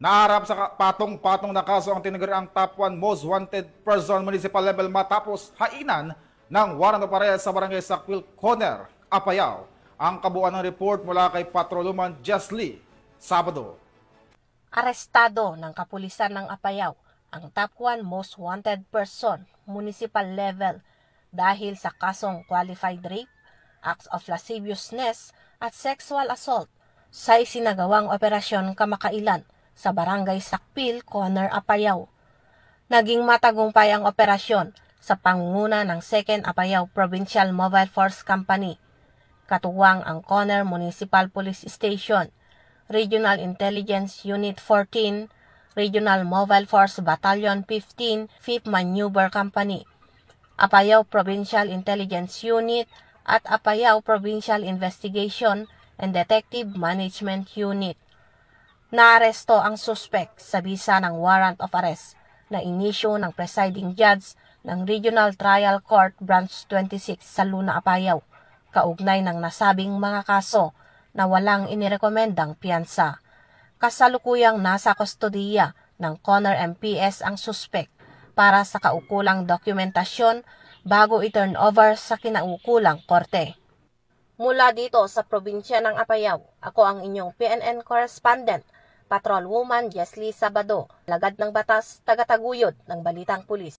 Naharap sa patong-patong na kaso ang tinaguriang top 1 most wanted person municipal level matapos hainan ng warrant of arrest sa barangay Sakwil, Conner, Apayao. Ang kabuuan ng report mula kay Patroluman Jesly Sabado. Arestado ng kapulisan ng Apayao ang top 1 most wanted person municipal level dahil sa kasong qualified rape, acts of lasciviousness at sexual assault sa isinagawang operasyon kamakailan sa barangay Sakwil, Conner, Apayao. Naging matagumpay ang operasyon sa pangunguna ng 2nd Apayao Provincial Mobile Force Company, katuwang ang Conner Municipal Police Station, Regional Intelligence Unit 14, Regional Mobile Force Battalion 15, 5th Maneuver Company, Apayao Provincial Intelligence Unit at Apayao Provincial Investigation and Detective Management Unit. Naaresto ang suspect sa bisa ng warrant of arrest na inisyu ng presiding judge ng Regional Trial Court Branch 26 sa Luna, Apayao, kaugnay ng nasabing mga kaso na walang inirekomendang piyansa. Kasalukuyang nasa kustodiya ng Conner MPS ang suspect para sa kaukulang dokumentasyon bago i-turn over sa kinaukulang korte. Mula dito sa probinsya ng Apayao, ako ang inyong PNN correspondent, Patrolwoman Jesly Sabado, lagad ng batas, tagataguyod ng Balitang Pulis.